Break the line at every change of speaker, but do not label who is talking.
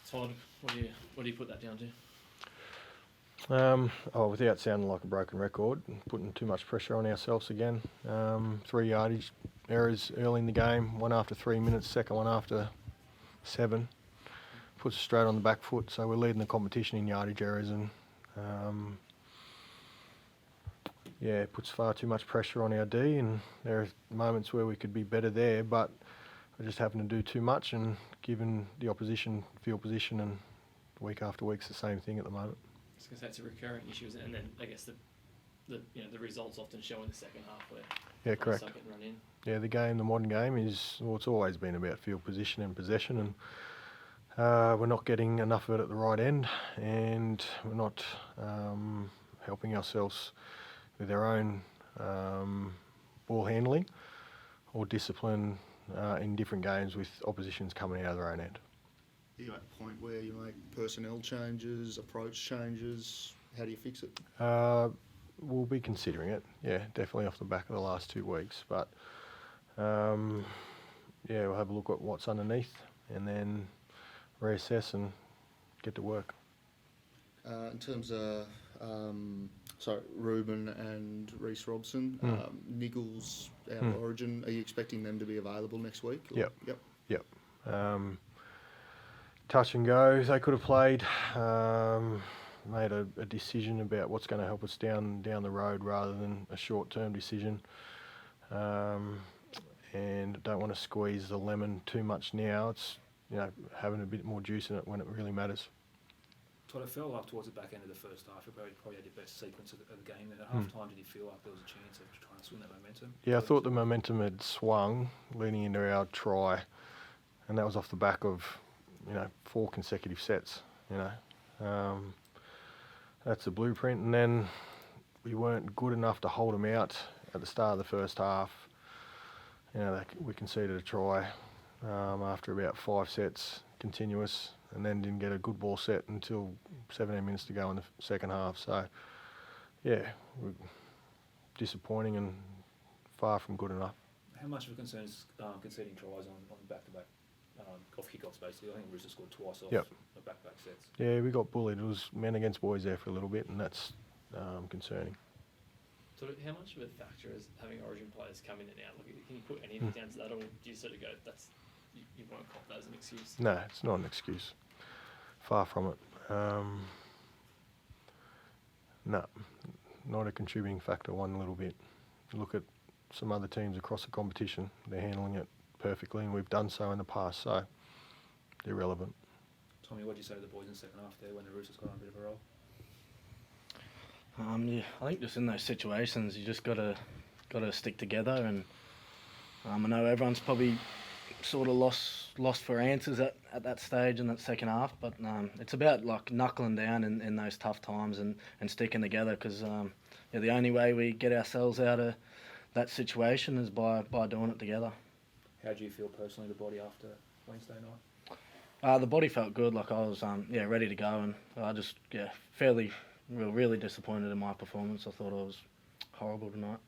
Todd, what do you put that down to?
Without sounding like a broken record, putting too much pressure on ourselves again. 3 yardage errors early in the game, one after 3 minutes, second one after 7. Puts us straight on the back foot, so we're leading the competition in yardage errors, and it puts far too much pressure on our D, and there are moments where we could be better there, but we're just having to do too much and giving the opposition field position, and week after week's the same thing at the moment.
I was going to say it's a recurring issue, isn't it? And then I guess the results often show in the second half where
correct.
suck it and run in.
Yeah, the modern game it's always been about field position and possession, and we're not getting enough of it at the right end, and we're not helping ourselves with our own ball handling or discipline in different games with oppositions coming out of their own end.
Are you at a point where you make personnel changes, approach changes? How do you fix it?
We'll be considering it, definitely off the back of the last 2 weeks, but we'll have a look at what's underneath and then reassess and get to work.
In terms of Ruben and Reece Robson, Nichols out of Origin, are you expecting them to be available next week?
Yep. Touch and go, they could have played. Made a decision about what's going to help us down the road rather than a short-term decision. And don't want to squeeze the lemon too much now. It's having a bit more juice in it when it really matters.
Todd, it felt like towards the back end of the first half, you probably had your best sequence of the game. Then at half time, did you feel like there was a chance of trying to swing that momentum?
Yeah, I thought the momentum had swung leading into our try, and that was off the back of 4 consecutive sets. That's the blueprint, and then we weren't good enough to hold them out at the start of the first half. We conceded a try after about 5 sets continuous, and then didn't get a good ball set until 17 minutes to go in the second half. So, disappointing and far from good enough.
How much of a concern is conceding tries on back-to-back off kick-offs, basically? I think Roosters scored twice off back-to-back sets.
Yeah, we got bullied. It was men against boys there for a little bit, and that's concerning.
So how much of a factor is having Origin players come in and out? Can you put anything down to that, or do you sort of go, you won't cop that as an excuse?
No, it's not an excuse. Far from it. No, not a contributing factor one little bit. Look at some other teams across the competition. They're handling it perfectly, and we've done so in the past, so they're relevant.
Tommy, what did you say to the boys in the second half there when the Roosters got on a bit of a roll?
I think just in those situations, you just got to stick together, and I know everyone's probably sort of lost for answers at that stage in that second half, but it's about like knuckling down in those tough times and sticking together, because the only way we get ourselves out of that situation is by doing it together.
How do you feel personally, the body, after Wednesday night?
The body felt good. Like I was ready to go, and I just really disappointed in my performance. I thought I was horrible tonight.